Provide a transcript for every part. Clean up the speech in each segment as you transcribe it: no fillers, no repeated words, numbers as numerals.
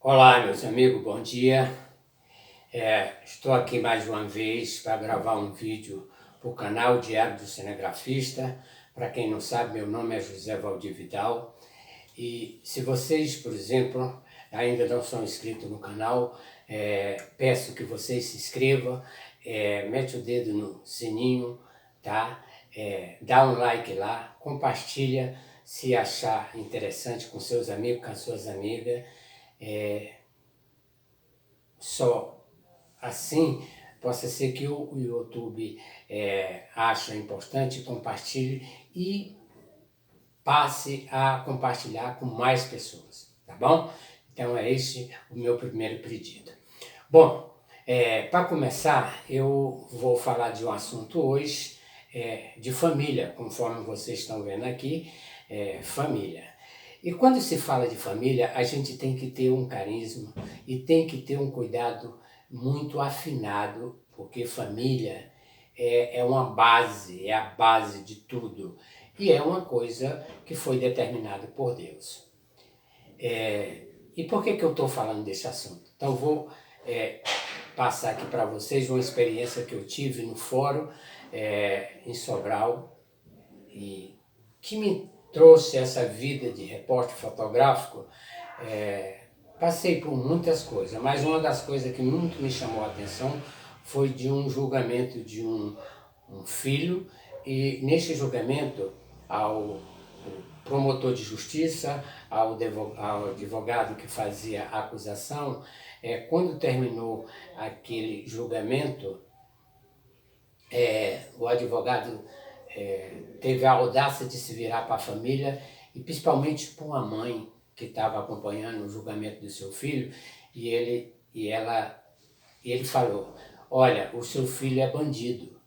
Olá, meus amigos, bom dia. Estou aqui mais uma vez para gravar um vídeo para o canal Diário do Cinegrafista. Para quem não sabe, meu nome é José Valdir Vidal. E se vocês, por exemplo, ainda não são inscritos no canal, peço que vocês se inscrevam, mete o dedo no sininho, tá? Dá um like lá, compartilha se achar interessante com seus amigos, com as suas amigas. Só assim possa ser que o YouTube ache importante, compartilhe e passe a compartilhar com mais pessoas, tá bom? Então é esse o meu primeiro pedido. Bom, para começar, eu vou falar de um assunto hoje, de família, conforme vocês estão vendo aqui, família. E quando se fala de família, a gente tem que ter um carisma e tem que ter um cuidado muito afinado, porque família é uma base, é a base de tudo. E é uma coisa que foi determinada por Deus. E por que eu estou falando desse assunto? Então vou passar aqui para vocês uma experiência que eu tive no fórum em Sobral e que me trouxe essa vida de repórter fotográfico. Passei por muitas coisas, mas uma das coisas que muito me chamou a atenção foi de um julgamento de um filho, e nesse julgamento ao promotor de justiça, ao advogado que fazia a acusação, quando terminou aquele julgamento, o advogado teve a audácia de se virar para a família e principalmente para uma mãe que estava acompanhando o julgamento do seu filho, e ele falou: olha, o seu filho é bandido.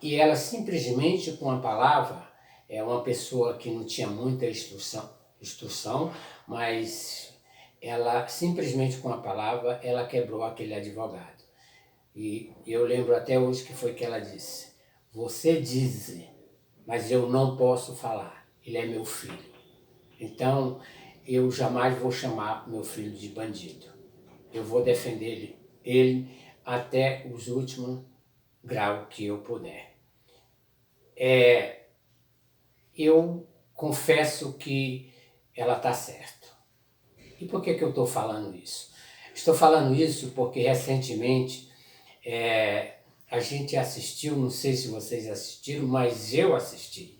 E ela simplesmente com a palavra, uma pessoa que não tinha muita instrução, mas ela simplesmente com a palavra, ela quebrou aquele advogado. E eu lembro até hoje que foi que ela disse: você diz, mas eu não posso falar, ele é meu filho. Então eu jamais vou chamar meu filho de bandido. Eu vou defender ele até os últimos graus que eu puder. Eu confesso que ela está certa. E por que eu estou falando isso? Estou falando isso porque recentemente a gente assistiu, não sei se vocês assistiram, mas eu assisti.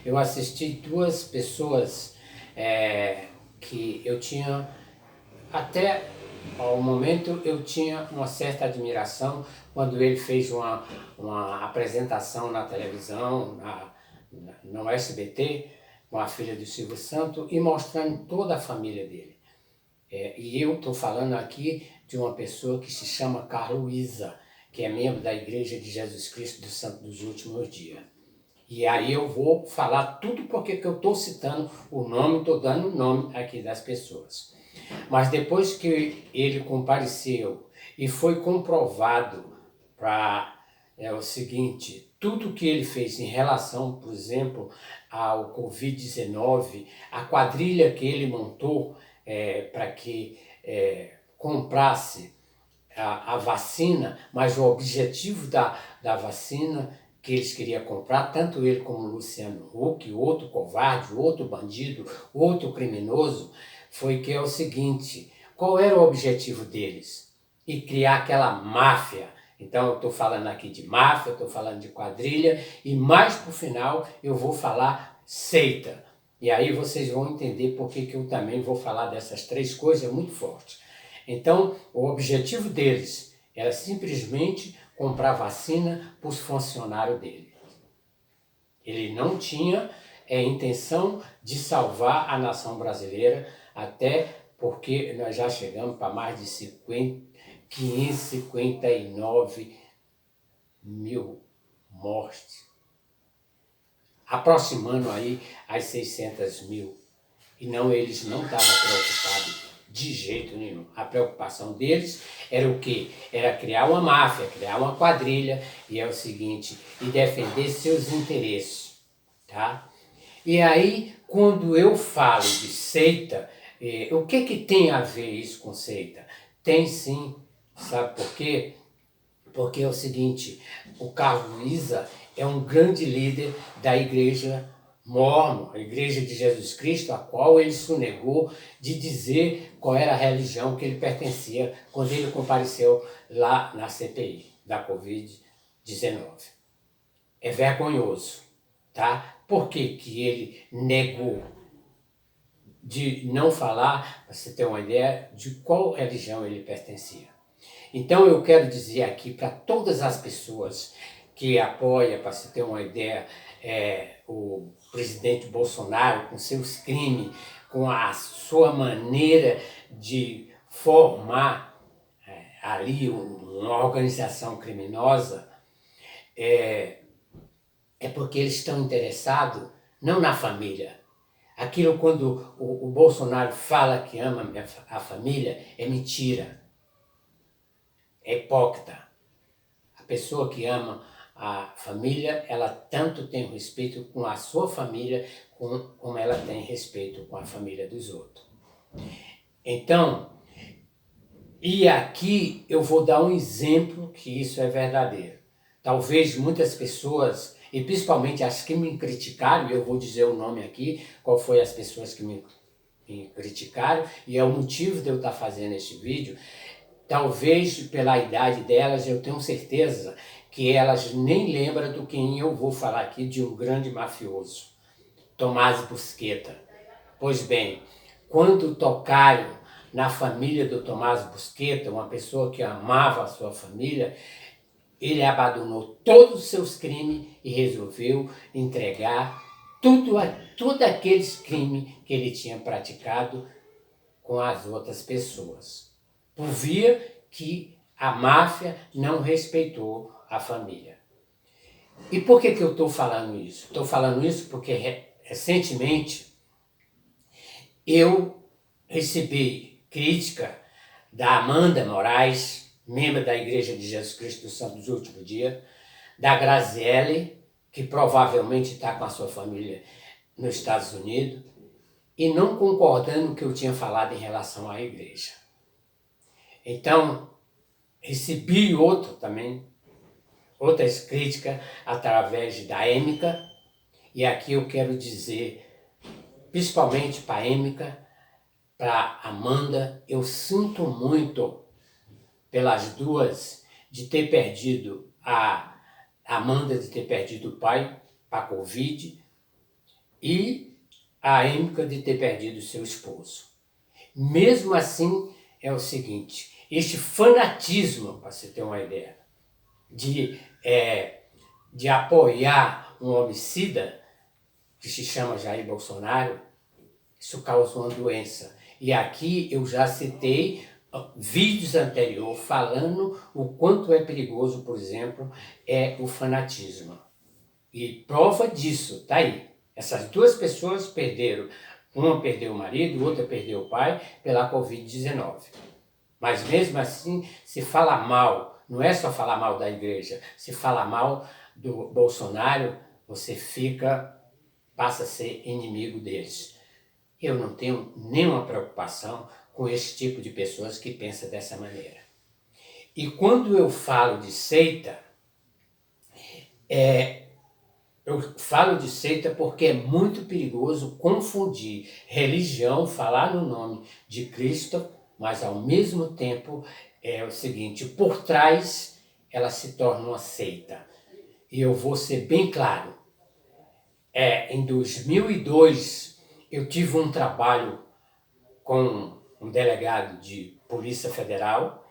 Eu assisti duas pessoas que eu tinha, até ao momento eu tinha uma certa admiração quando ele fez uma apresentação na televisão, no SBT, com a filha do Silvio Santos, e mostrando toda a família dele. E eu estou falando aqui de uma pessoa que se chama Carluísa, que é membro da Igreja de Jesus Cristo dos Santos dos Últimos Dias. E aí eu vou falar tudo porque eu estou citando o nome, estou dando o nome aqui das pessoas. Mas depois que ele compareceu e foi comprovado para o seguinte, tudo que ele fez em relação, por exemplo, ao Covid-19, a quadrilha que ele montou para que comprasse a vacina, mas o objetivo da vacina que eles queriam comprar, tanto ele como o Luciano Huck, outro covarde, outro bandido, outro criminoso, foi que é o seguinte: qual era o objetivo deles? E criar aquela máfia. Então eu estou falando aqui de máfia, estou falando de quadrilha, e mais por final eu vou falar seita. E aí vocês vão entender por que eu também vou falar dessas três coisas muito fortes. Então o objetivo deles era simplesmente comprar vacina para os funcionários dele. Ele não tinha intenção de salvar a nação brasileira, até porque nós já chegamos para mais de 559 mil mortes, aproximando aí as 600 mil. E não, eles não estavam preocupados de jeito nenhum. A preocupação deles era o quê? Era criar uma máfia, criar uma quadrilha, e é o seguinte, e defender seus interesses, tá? E aí, quando eu falo de seita, O que tem a ver isso com seita? Tem sim, sabe por quê? Porque é o seguinte, o Carlos Lisa é um grande líder da igreja mórmon, a igreja de Jesus Cristo, a qual ele sonegou de dizer qual era a religião que ele pertencia quando ele compareceu lá na CPI da Covid-19. É vergonhoso, tá? Por que que ele negou de não falar, para você ter uma ideia de qual religião ele pertencia? Então eu quero dizer aqui para todas as pessoas que apoiam, para se ter uma ideia, o presidente Bolsonaro com seus crimes, com a sua maneira de formar ali uma organização criminosa, é porque eles estão interessados não na família. Aquilo quando o Bolsonaro fala que ama a família é mentira. É hipócrita. A pessoa que ama a família, ela tanto tem respeito com a sua família, como ela tem respeito com a família dos outros. Então, e aqui eu vou dar um exemplo que isso é verdadeiro. Talvez muitas pessoas, e principalmente as que me criticaram, eu vou dizer o nome aqui, qual foi as pessoas que me criticaram, e é o motivo de eu estar fazendo este vídeo. Talvez pela idade delas, eu tenho certeza que elas nem lembram do quem eu vou falar aqui, de um grande mafioso, Tomás Busqueta. Pois bem, quando tocaram na família do Tomás Busqueta, uma pessoa que amava a sua família, ele abandonou todos os seus crimes e resolveu entregar todos aqueles crimes que ele tinha praticado com as outras pessoas. Por via que a máfia não respeitou a família. E por que eu estou falando isso? Estou falando isso porque recentemente eu recebi crítica da Amanda Moraes, membro da Igreja de Jesus Cristo dos Santos dos Últimos Dias, da Graziele, que provavelmente está com a sua família nos Estados Unidos, e não concordando com o que eu tinha falado em relação à igreja. Então, recebi outras críticas através da Êmica, e aqui eu quero dizer, principalmente para a Êmica, para Amanda, eu sinto muito pelas duas de ter perdido a Amanda, de ter perdido o pai para a Covid, e a Êmica de ter perdido seu esposo. Mesmo assim, é o seguinte, este fanatismo, para você ter uma ideia, de apoiar um homicida, que se chama Jair Bolsonaro, isso causa uma doença. E aqui eu já citei vídeos anteriores falando o quanto é perigoso, por exemplo, o fanatismo. E prova disso, tá aí. Essas duas pessoas perderam. Uma perdeu o marido, outra perdeu o pai pela Covid-19. Mas mesmo assim, se fala mal, não é só falar mal da igreja, se fala mal do Bolsonaro, você passa a ser inimigo deles. Eu não tenho nenhuma preocupação com esse tipo de pessoas que pensam dessa maneira. E quando eu falo de seita, eu falo de seita porque é muito perigoso confundir religião, falar no nome de Cristo, mas ao mesmo tempo é o seguinte, por trás ela se torna uma seita. E eu vou ser bem claro, em 2002 eu tive um trabalho com um delegado de Polícia Federal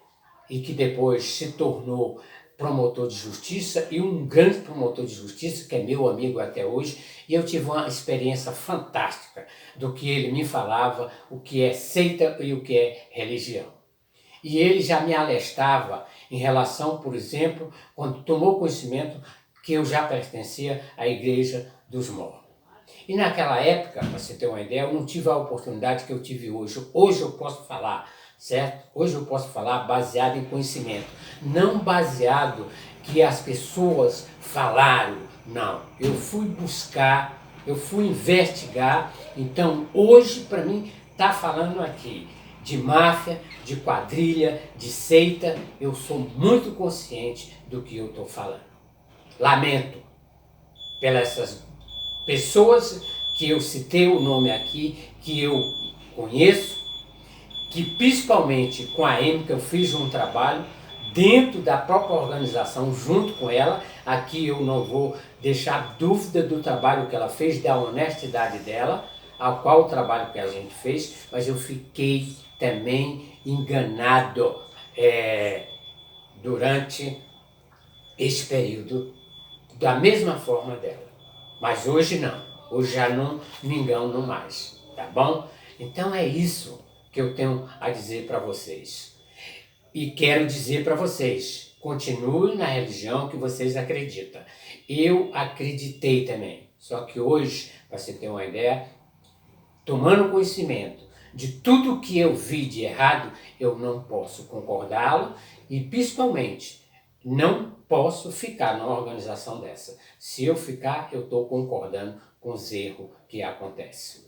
e que depois se tornou promotor de justiça, e um grande promotor de justiça, que é meu amigo até hoje, e eu tive uma experiência fantástica do que ele me falava, o que é seita e o que é religião. E ele já me alertava em relação, por exemplo, quando tomou conhecimento que eu já pertencia à Igreja dos Mormons. E naquela época, para você ter uma ideia, eu não tive a oportunidade que eu tive hoje. Hoje eu posso falar, certo? Hoje eu posso falar baseado em conhecimento, não baseado que as pessoas falaram, não. Eu fui buscar, eu fui investigar, então hoje para mim está falando aqui de máfia, de quadrilha, de seita, eu sou muito consciente do que eu estou falando. Lamento pelas essas pessoas que eu citei o nome aqui, que eu conheço, que principalmente com a Amy, que eu fiz um trabalho dentro da própria organização, junto com ela. Aqui eu não vou deixar dúvida do trabalho que ela fez, da honestidade dela, ao qual o trabalho que a gente fez, mas eu fiquei também enganado durante esse período, da mesma forma dela. Mas hoje não, hoje já não me engano mais, tá bom? Então é isso que eu tenho a dizer para vocês. E quero dizer para vocês, continuem na religião que vocês acreditam. Eu acreditei também, só que hoje, para você ter uma ideia, tomando conhecimento de tudo que eu vi de errado, eu não posso concordá-lo e principalmente não posso ficar numa organização dessa. Se eu ficar, eu estou concordando com os erros que acontecem.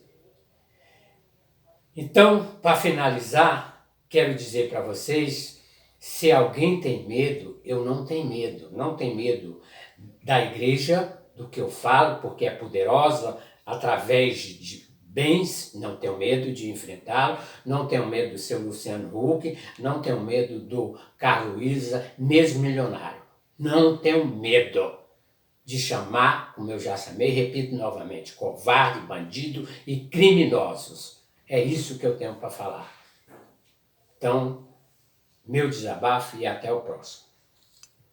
Então, para finalizar, quero dizer para vocês, se alguém tem medo, eu não tenho medo. Não tenho medo da igreja, do que eu falo, porque é poderosa através de bens, não tenho medo de enfrentá-lo, não tenho medo do seu Luciano Huck, não tenho medo do Carlos Isa, mesmo milionário. Não tenho medo de chamar, como eu já chamei, repito novamente, covarde, bandido e criminosos. É isso que eu tenho para falar. Então, meu desabafo e até o próximo.